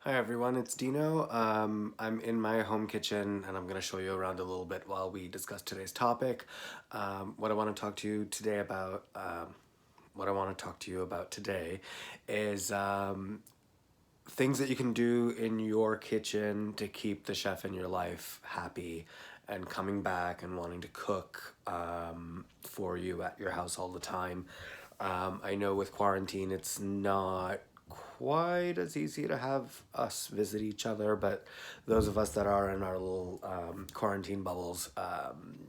Hi everyone, it's Dino. I'm in my home kitchen and I'm going to show you around a little bit while we discuss today's topic. What I want to talk to you today about, what I want to talk to you about today is things that you can do in your kitchen to keep the chef in your life happy and coming back and wanting to cook for you at your house all the time. I know with quarantine it's not quite as easy to have us visit each other, but those of us that are in our little quarantine bubbles,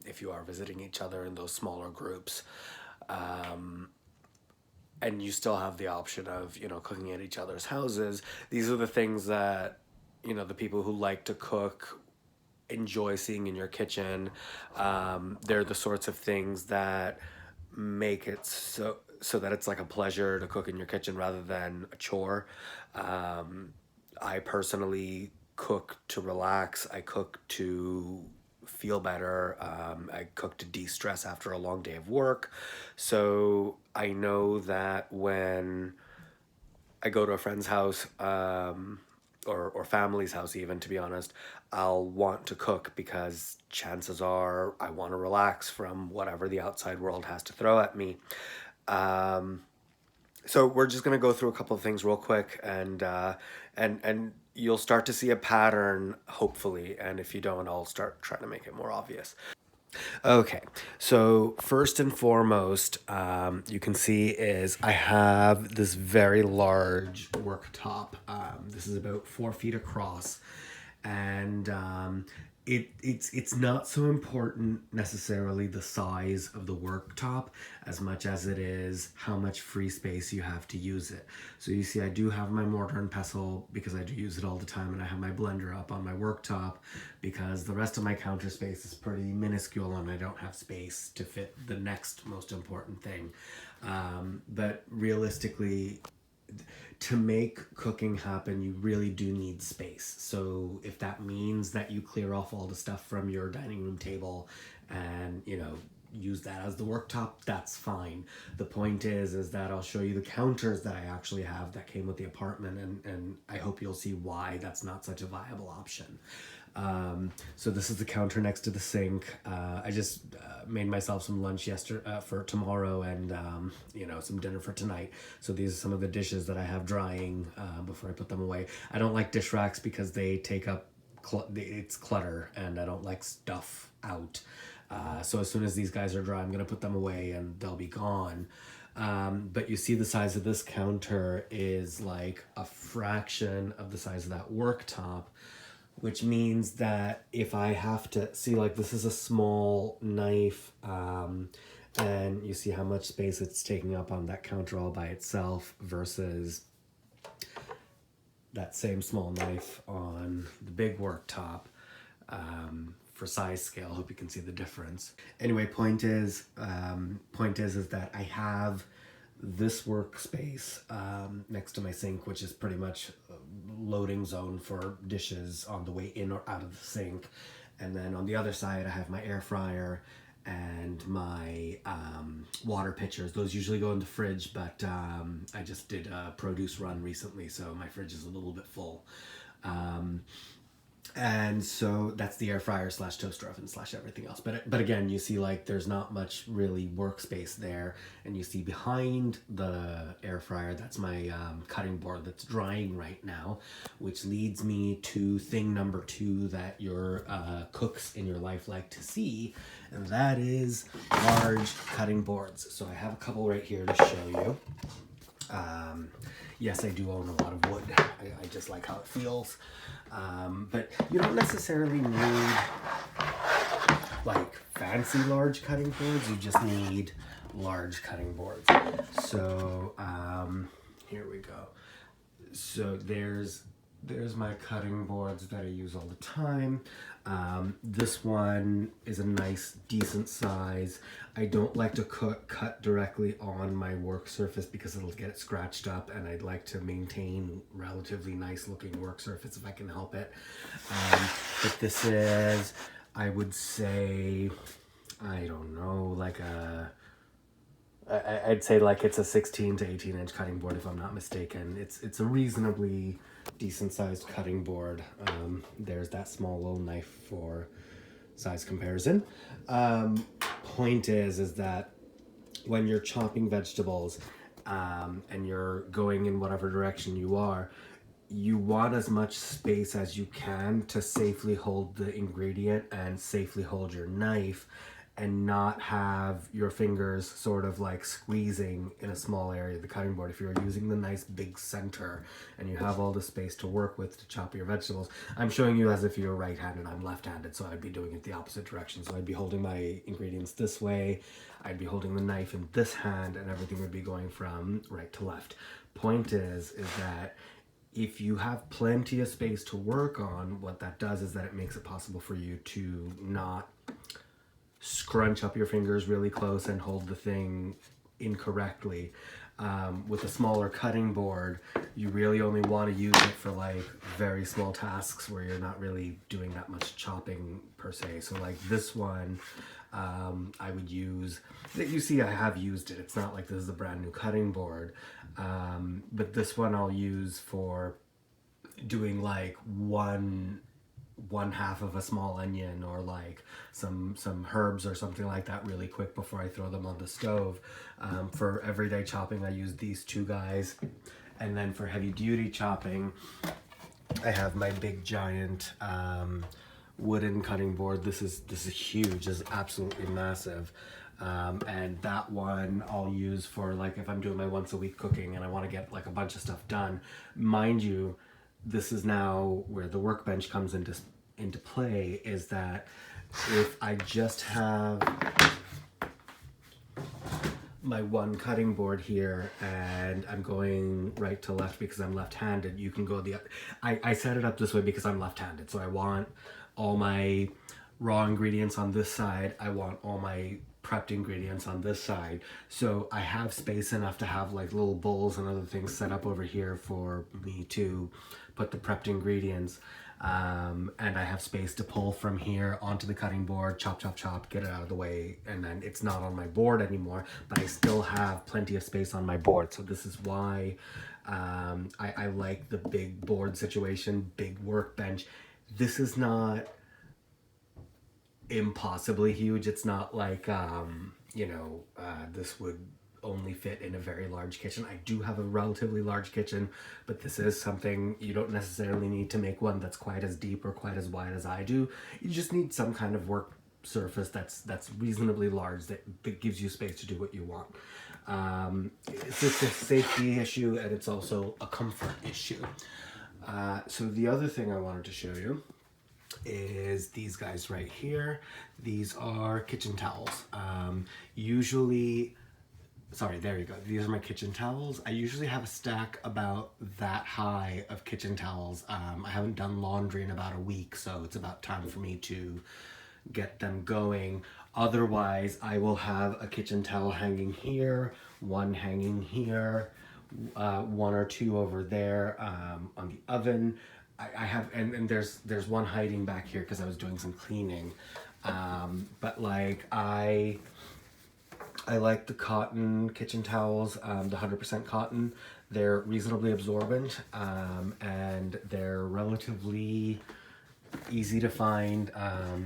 if you are visiting each other in those smaller groups, and you still have the option of cooking at each other's houses, these are the things that the people who like to cook enjoy seeing in your kitchen. They're the sorts of things that make it so that it's like a pleasure to cook in your kitchen rather than a chore. I personally cook to relax. I cook to feel better. I cook to de-stress after a long day of work. So I know that when I go to a friend's house, or family's house even, to be honest, I'll want to cook because chances are I want to relax from whatever the outside world has to throw at me. So we're just gonna go through a couple of things real quick, and you'll start to see a pattern, hopefully. And if you don't, I'll start trying to make it more obvious. Okay, so first and foremost, you can see is I have this very large worktop. This is about 4 feet across, and it's not so important necessarily the size of the worktop as much as it is how much free space you have to use it. So you see I do have my mortar and pestle because I do use it all the time, and I have my blender up on my worktop because the rest of my counter space is pretty minuscule and I don't have space to fit the next most important thing. But realistically, to make cooking happen, you really do need space. So if that means that you clear off all the stuff from your dining room table and, use that as the worktop, that's fine. The point is that I'll show you the counters that I actually have that came with the apartment, and I hope you'll see why that's not such a viable option. So this is the counter next to the sink. I just made myself some lunch yesterday for tomorrow, and some dinner for tonight. So these are some of the dishes that I have drying before I put them away. I don't like dish racks because they take up it's clutter, and I don't like stuff out. So as soon as these guys are dry, I'm gonna put them away, and they'll be gone. But you see the size of this counter is like a fraction of the size of that worktop, which means that if I have to see, like, this is a small knife, and you see how much space it's taking up on that counter all by itself versus that same small knife on the big worktop. For size scale, hope you can see the difference. Anyway, point is that I have this workspace next to my sink, which is pretty much a loading zone for dishes on the way in or out of the sink. And then on the other side, I have my air fryer and my water pitchers. Those usually go in the fridge, but I just did a produce run recently, so my fridge is a little bit full. And so that's the air fryer slash toaster oven slash everything else. But again, you see, like, there's not much really workspace there. And you see behind the air fryer, that's my cutting board that's drying right now, which leads me to thing number two that your cooks in your life like to see, and that is large cutting boards. So I have a couple right here to show you. Yes, I do own a lot of wood. I just like how it feels. But you don't necessarily need like fancy large cutting boards. You just need large cutting boards. So here we go. So there's my cutting boards that I use all the time. This one is a nice, decent size. I don't like to cut directly on my work surface because it'll get it scratched up, and I'd like to maintain relatively nice looking work surface if I can help it. But this is, I would say, I don't know, like I'd say like it's a 16 to 18 inch cutting board if I'm not mistaken. It's a reasonably decent sized cutting board. There's that small little knife for size comparison. Point is that when you're chopping vegetables, and you're going in whatever direction you want as much space as you can to safely hold the ingredient and safely hold your knife, and not have your fingers sort of like squeezing in a small area of the cutting board. If you're using the nice big center and you have all the space to work with to chop your vegetables, I'm showing you as if you're right-handed, I'm left-handed, so I'd be doing it the opposite direction. So I'd be holding my ingredients this way, I'd be holding the knife in this hand, and everything would be going from right to left. Point is that if you have plenty of space to work on, what that does is that it makes it possible for you to not scrunch up your fingers really close and hold the thing incorrectly. With a smaller cutting board, you really only want to use it for like very small tasks where you're not really doing that much chopping per se. So like this one, I would use, you see I have used it. It's not like this is a brand new cutting board, but this one I'll use for doing like one half of a small onion, or like some herbs or something like that really quick before I throw them on the stove. For everyday chopping, I use these two guys, and then for heavy duty chopping, I have my big giant wooden cutting board. This is huge. This is absolutely massive. And that one I'll use for like if I'm doing my once a week cooking and I want to get like a bunch of stuff done. Mind you, this is now where the workbench comes into play, is that if I just have my one cutting board here and I'm going right to left because I'm left-handed, you can go I set it up this way because I'm left-handed, so I want all my raw ingredients on this side, I want all my prepped ingredients on this side, so I have space enough to have like little bowls and other things set up over here for me to put the prepped ingredients, and I have space to pull from here onto the cutting board, chop, chop, chop, get it out of the way, and then it's not on my board anymore, but I still have plenty of space on my board. So this is why I like the big board situation, big workbench. This is not impossibly huge. It's not like, this would only fit in a very large kitchen. I do have a relatively large kitchen, but this is something you don't necessarily need to make one that's quite as deep or quite as wide as I do. You just need some kind of work surface that's reasonably large that gives you space to do what you want. It's just a safety issue, and it's also a comfort issue. So the other thing I wanted to show you is these guys right here. These are kitchen towels. There you go. These are my kitchen towels. I usually have a stack about that high of kitchen towels. I haven't done laundry in about a week, so it's about time for me to get them going. Otherwise, I will have a kitchen towel hanging here, one hanging here, one or two over there on the oven. I have, and there's one hiding back here because I was doing some cleaning. But like I like the cotton kitchen towels, the 100% cotton. They're reasonably absorbent, and they're relatively easy to find.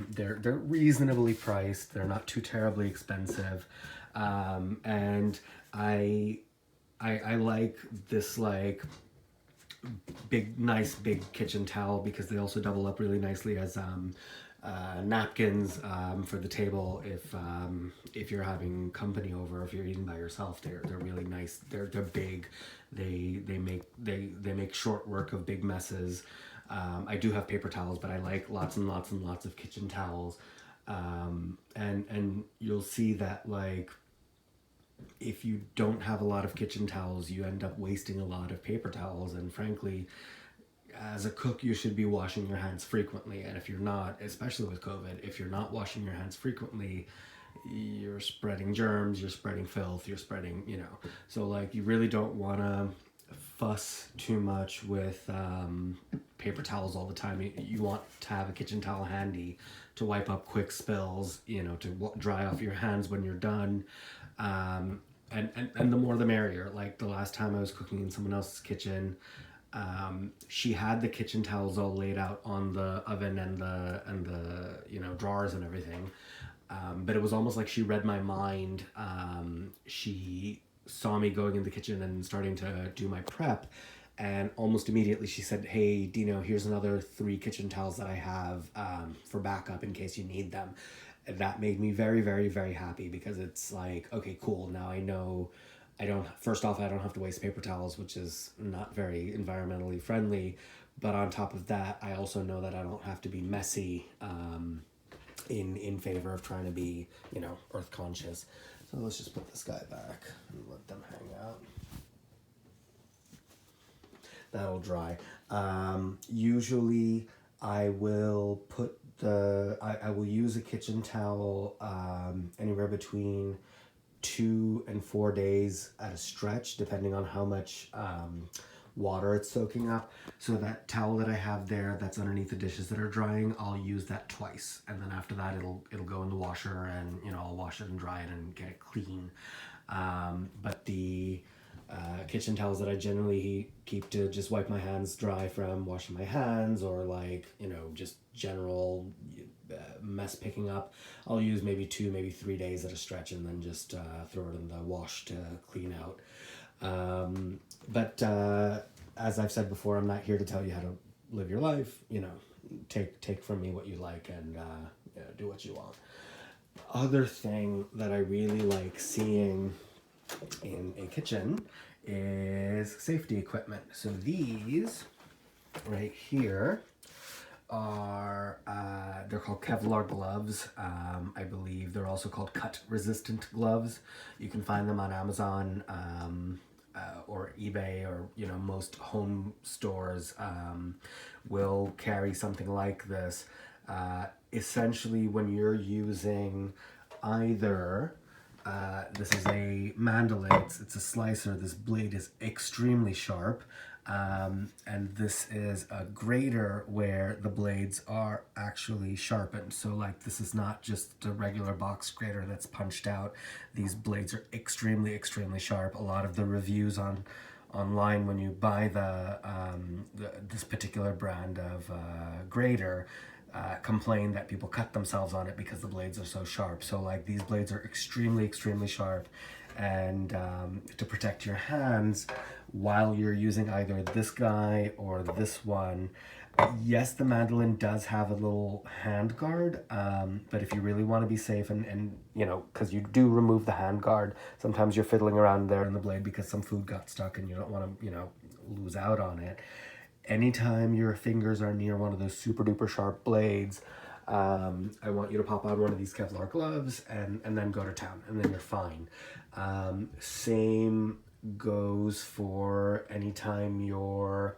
They're reasonably priced. They're not too terribly expensive, and I like this like nice big kitchen towel because they also double up really nicely as napkins for the table if you're having company over, if you're eating by yourself. They're really nice. They're big. They make short work of big messes. I do have paper towels, but I like lots and lots and lots of kitchen towels. And you'll see that like if you don't have a lot of kitchen towels, you end up wasting a lot of paper towels, and frankly, as a cook, you should be washing your hands frequently. And if you're not, especially with COVID, if you're not washing your hands frequently, you're spreading germs, you're spreading filth, you're spreading, so like you really don't want to fuss too much with paper towels all the time. You want to have a kitchen towel handy to wipe up quick spills, to dry off your hands when you're done. And the more the merrier. Like the last time I was cooking in someone else's kitchen, she had the kitchen towels all laid out on the oven and the drawers and everything. But it was almost like she read my mind. She saw me going in the kitchen and starting to do my prep, and almost immediately she said, "Hey, Dino, here's another 3 kitchen towels that I have for backup in case you need them." And that made me very, very, very happy, because it's like, okay, cool. Now I know first off, I don't have to waste paper towels, which is not very environmentally friendly. But on top of that, I also know that I don't have to be messy in favor of trying to be, earth conscious. So let's just put this guy back and let them hang out. That'll dry. Usually I will put I will use a kitchen towel anywhere between 2 and 4 days at a stretch, depending on how much water it's soaking up. So that towel that I have there that's underneath the dishes that are drying, I'll use that twice, and then after that it'll go in the washer, and I'll wash it and dry it and get it clean. But the kitchen towels that I generally keep to just wipe my hands dry from washing my hands, or just general mess picking up, I'll use maybe 2, maybe 3 days at a stretch, and then just throw it in the wash to clean out. But as I've said before, I'm not here to tell you how to live your life. Take from me what you like, and do what you want. Other thing that I really like seeing in a kitchen is safety equipment. So these right here are they're called Kevlar gloves. I believe they're also called cut resistant gloves. You can find them on Amazon or eBay, or most home stores will carry something like this. Essentially, when you're using either this is a mandolin, it's a slicer. This blade is extremely sharp, and this is a grater where the blades are actually sharpened. So this is not just a regular box grater that's punched out. These blades are extremely, extremely sharp. A lot of the reviews online when you buy this particular brand of grater complain that people cut themselves on it because the blades are so sharp. So these blades are extremely, extremely sharp, and to protect your hands while you're using either this guy or this one. Yes, the mandolin does have a little hand guard, but if you really want to be safe, and because you do remove the hand guard, sometimes you're fiddling around there in the blade because some food got stuck and you don't want to lose out on it. Anytime your fingers are near one of those super duper sharp blades, I want you to pop on one of these Kevlar gloves and then go to town, and then you're fine. Same goes for anytime you're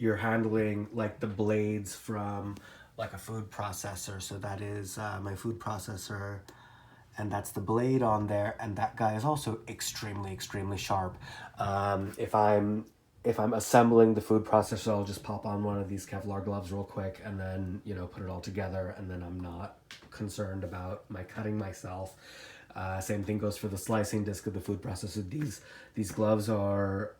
handling the blades from a food processor. So that is my food processor, and that's the blade on there, and that guy is also extremely, extremely sharp. If I'm assembling the food processor, I'll just pop on one of these Kevlar gloves real quick, and then put it all together, and then I'm not concerned about my cutting myself. Same thing goes for the slicing disc of the food processor. These gloves are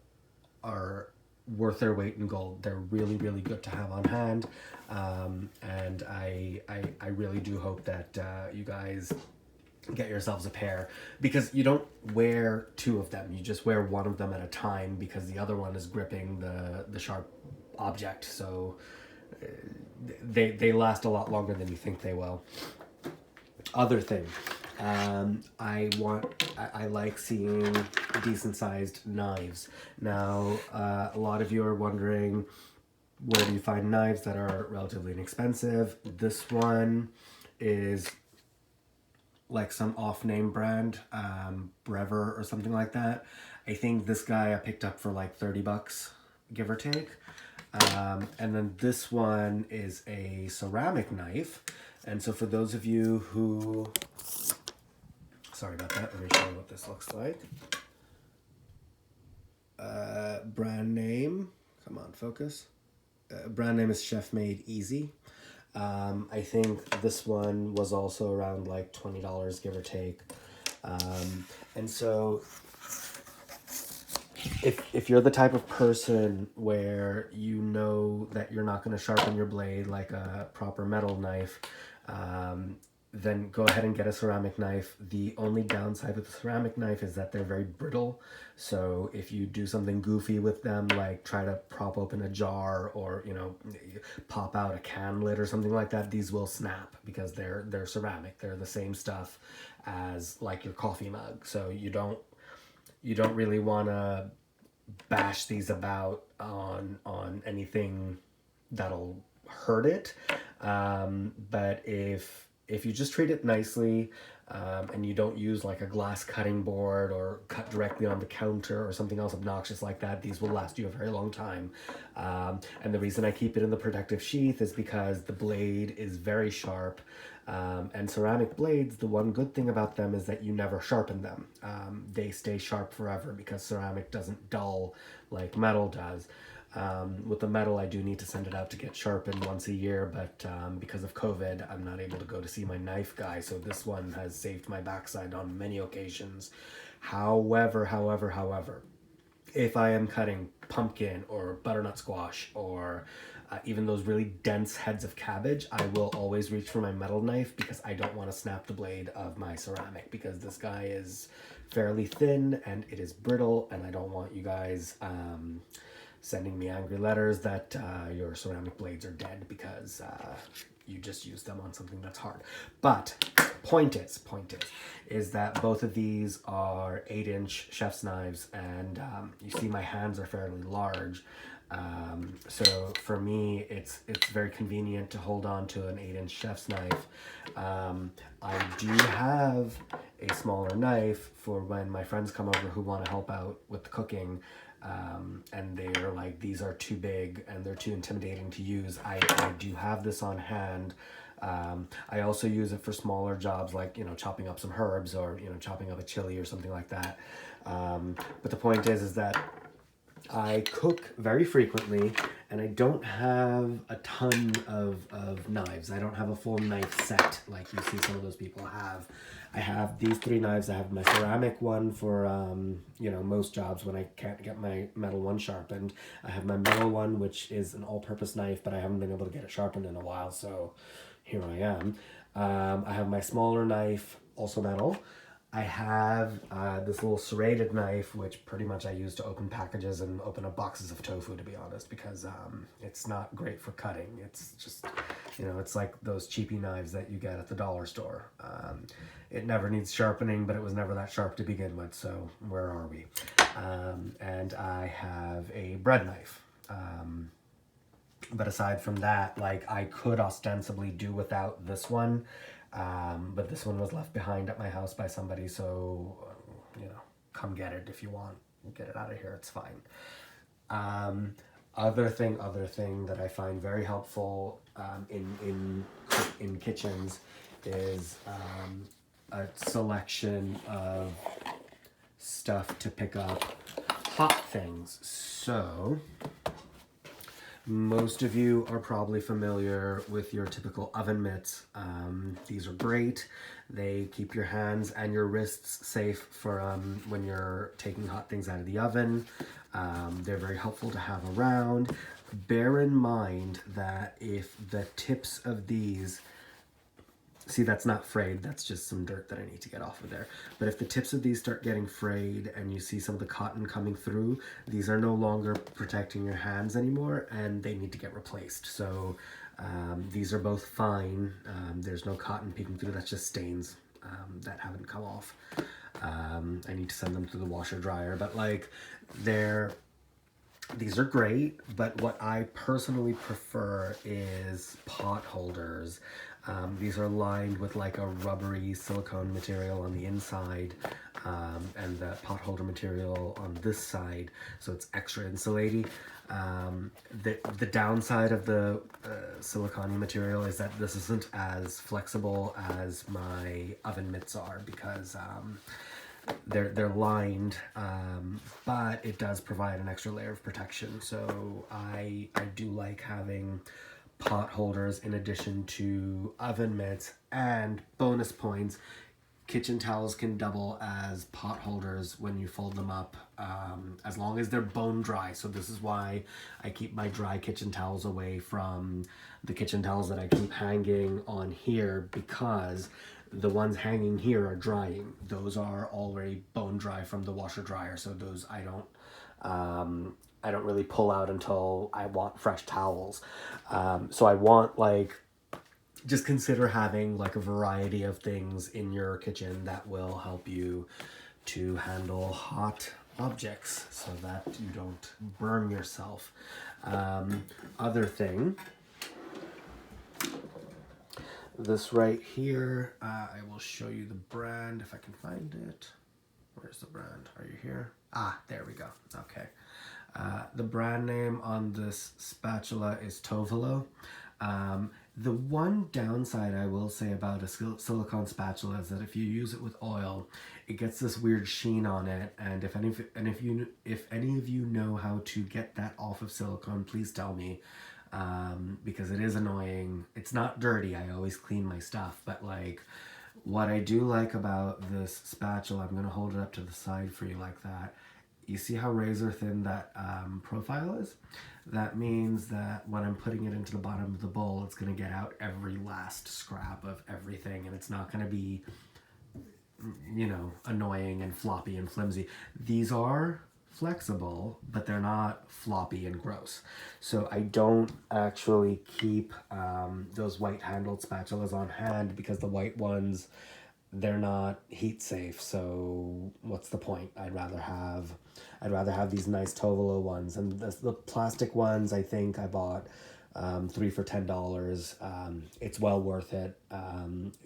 worth their weight in gold. They're really, really good to have on hand, and I really do hope that you guys get yourselves a pair, because you don't wear 2 of them. You just wear one of them at a time, because the other one is gripping the sharp object. So they last a lot longer than you think they will. Other thing, I like seeing decent sized knives. Now, a lot of you are wondering, where do you find knives that are relatively inexpensive? This one is some off-name brand, Brever or something like that. I think this guy I picked up for $30, give or take. And then this one is a ceramic knife. And so for those of you who, sorry about that, let me show you what this looks like. Brand name, come on, focus. Brand name is Chef Made Easy. I think this one was also around $20, give or take. And so if you're the type of person where you know that you're not going to sharpen your blade like a proper metal knife, um, then go ahead and get a ceramic knife. The only downside with a ceramic knife is that they're very brittle. So if you do something goofy with them, like try to prop open a jar or, you know, pop out a can lid or something like that, these will snap because they're ceramic. They're the same stuff as like your coffee mug. So you don't really want to bash these about on anything that'll hurt it. But if you just treat it nicely, and you don't use like a glass cutting board or cut directly on the counter or something else obnoxious like that, these will last you a very long time. And the reason I keep it in the protective sheath is because the blade is very sharp. And ceramic blades, the one good thing about them is that you never sharpen them. They stay sharp forever because ceramic doesn't dull like metal does. With the metal, I do need to send it out to get sharpened once a year, but because of COVID, I'm not able to go to see my knife guy, so this one has saved my backside on many occasions. However, if I am cutting pumpkin or butternut squash or even those really dense heads of cabbage, I will always reach for my metal knife because I don't want to snap the blade of my ceramic because this guy is fairly thin and it is brittle, and I don't want you guys sending me angry letters that your ceramic blades are dead because you just used them on something that's hard. But point is that both of these are 8-inch chef's knives, and you see my hands are fairly large. So for me, it's very convenient to hold on to an 8-inch chef's knife. I do have a smaller knife for when my friends come over who want to help out with the cooking. And they're like, these are too big and they're too intimidating to use. I do have this on hand. I also use it for smaller jobs like, you know, chopping up some herbs or, you know, chopping up a chili or something like that. But the point is that I cook very frequently and I don't have a ton of knives. I don't have a full knife set like you see some of those people have. I have these 3 knives. I have my ceramic one for, you know, most jobs when I can't get my metal one sharpened. I have my metal one, which is an all-purpose knife, but I haven't been able to get it sharpened in a while, so here I am. I have my smaller knife, also metal. I have this little serrated knife, which pretty much I use to open packages and open up boxes of tofu, to be honest, because it's not great for cutting. It's just, you know, it's like those cheapy knives that you get at the dollar store. It never needs sharpening, but it was never that sharp to begin with, so where are we? And I have a bread knife. But aside from that, like, I could ostensibly do without this one, but this one was left behind at my house by somebody, so, you know, come get it if you want. Get it out of here, it's fine. Other thing that I find very helpful in kitchens is a selection of stuff to pick up hot things. So most of you are probably familiar with your typical oven mitts. These are great. They keep your hands and your wrists safe for when you're taking hot things out of the oven. They're very helpful to have around. Bear in mind that if the tips of these, see, that's not frayed, that's just some dirt that I need to get off of there. But if the tips of these start getting frayed and you see some of the cotton coming through, these are no longer protecting your hands anymore and they need to get replaced. So these are both fine. There's no cotton peeking through, that's just stains that haven't come off. I need to send them to the washer dryer, but like these are great, but what I personally prefer is pot holders. These are lined with like a rubbery silicone material on the inside, and the pot holder material on this side, so it's extra insulating. The downside of the silicone material is that this isn't as flexible as my oven mitts are because they're lined, but it does provide an extra layer of protection. So I do like having pot holders in addition to oven mitts. And bonus points, Kitchen towels can double as pot holders when you fold them up, as long as they're bone dry. So this is why I keep my dry kitchen towels away from the kitchen towels that I keep hanging on here, because the ones hanging here are drying. Those are already bone dry from the washer dryer, so those I don't really pull out until I want fresh towels. So I want like, just consider having like a variety of things in your kitchen that will help you to handle hot objects so that you don't burn yourself. Other thing, this right here, I will show you the brand if I can find it. Where's the brand? Are you here? Ah, there we go. Okay. The brand name on this spatula is Tovolo. The one downside I will say about a silicone spatula is that if you use it with oil, it gets this weird sheen on it. And if any of you know how to get that off of silicone, please tell me, because it is annoying. It's not dirty. I always clean my stuff, but like, what I do like about this spatula, I'm gonna hold it up to the side for you like that. You see how razor thin that profile is? That means that when I'm putting it into the bottom of the bowl, it's gonna get out every last scrap of everything, and it's not gonna be, you know, annoying and floppy and flimsy. These are flexible, but they're not floppy and gross. So I don't actually keep those white handled spatulas on hand, because the white ones, they're not heat safe. So what's the point? I'd rather have these nice Tovolo ones, and the plastic ones I think I bought 3 for $10. It's well worth it.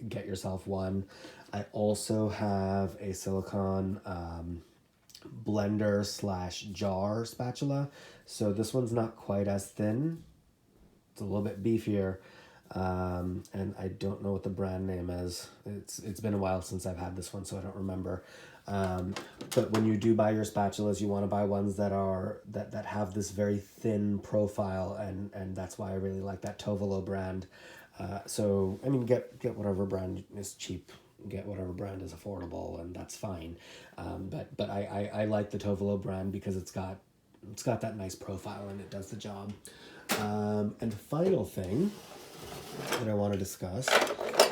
Get yourself one. I also have a silicone blender slash jar spatula. So this one's not quite as thin. It's a little bit beefier. And I don't know what the brand name is. It's been a while since I've had this one, so I don't remember. But when you do buy your spatulas, you want to buy ones that have this very thin profile, and that's why I really like that Tovolo brand. So I mean, get whatever brand is cheap, get whatever brand is affordable, and that's fine. But I like the Tovolo brand because it's got that nice profile and it does the job. And the final thing that I want to discuss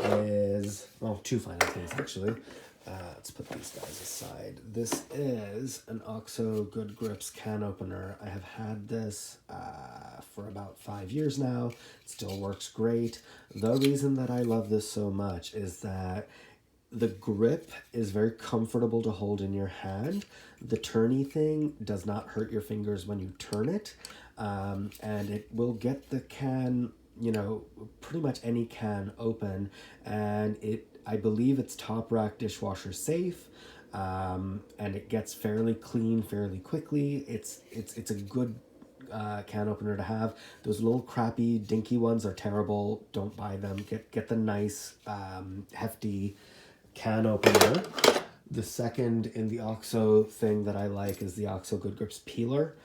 is, well, two final things actually. Let's put these guys aside. This is an OXO Good Grips can opener. I have had this for about 5 years now. It still works great. The reason that I love this so much is that the grip is very comfortable to hold in your hand. The turny thing does not hurt your fingers when you turn it. And it will get the can, you know, pretty much any can open, and I believe it's top rack dishwasher safe, and it gets fairly clean fairly quickly. It's a good can opener to have. Those little crappy dinky ones are terrible. Don't buy them. Get the nice hefty can opener. The second in the OXO thing that I like is the OXO Good Grips peeler.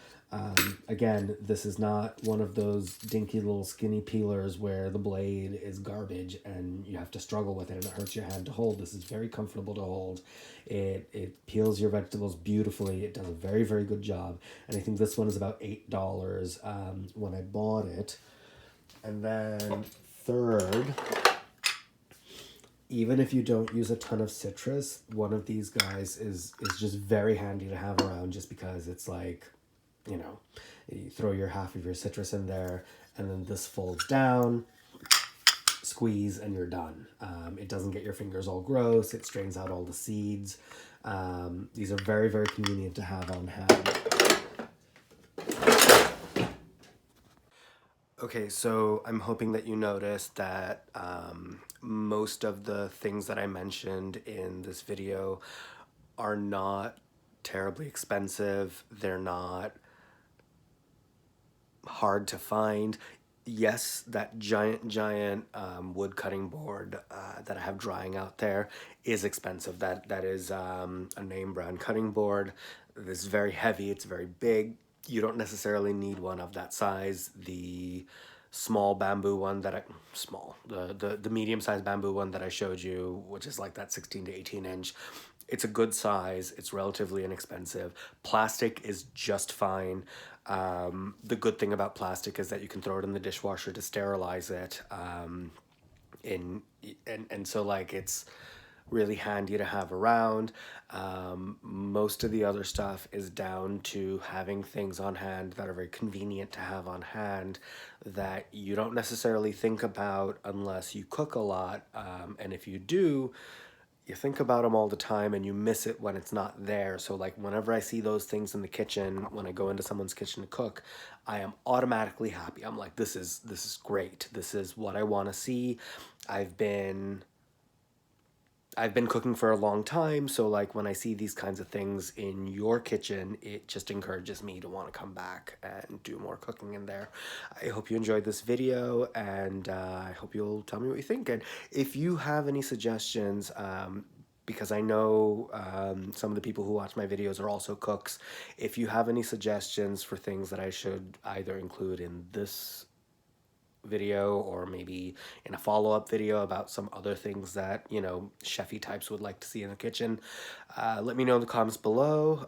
Again, this is not one of those dinky little skinny peelers where the blade is garbage and you have to struggle with it and it hurts your hand to hold. This is very comfortable to hold. It peels your vegetables beautifully. It does a very, very good job. And I think this one is about $8 when I bought it. And then third, even if you don't use a ton of citrus, one of these guys is just very handy to have around, just because it's like, you know, you throw your half of your citrus in there, and then this folds down, squeeze, and you're done. It doesn't get your fingers all gross. It strains out all the seeds. These are very, very convenient to have on hand. Okay, so I'm hoping that you noticed that most of the things that I mentioned in this video are not terribly expensive. They're not hard to find. Yes, that giant wood cutting board that I have drying out there is expensive. That is a name brand cutting board. It's very heavy. It's very big. You don't necessarily need one of that size. The small bamboo one that the medium-sized bamboo one that I showed you, which is like that 16 to 18 inch. It's a good size. It's relatively inexpensive. Plastic is just fine. The good thing about plastic is that you can throw it in the dishwasher to sterilize it. In and so like it's really handy to have around. Most of the other stuff is down to having things on hand that are very convenient to have on hand that you don't necessarily think about unless you cook a lot. And if you do, you think about them all the time and you miss it when it's not there. So like whenever I see those things in the kitchen, when I go into someone's kitchen to cook, I am automatically happy. I'm like, this is great. This is what I want to see. I've been I've been cooking for a long time, so like when I see these kinds of things in your kitchen, it just encourages me to want to come back and do more cooking in there. I hope you enjoyed this video, and I hope you'll tell me what you think. And if you have any suggestions, because I know some of the people who watch my videos are also cooks, if you have any suggestions for things that I should either include in this video or maybe in a follow-up video about some other things that, you know, chefy types would like to see in the kitchen, let me know in the comments below,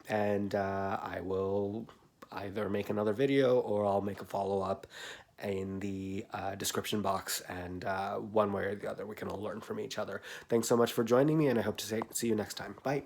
and I will either make another video or I'll make a follow-up in the description box, and one way or the other we can all learn from each other. Thanks so much for joining me, and I hope to see you next time. Bye.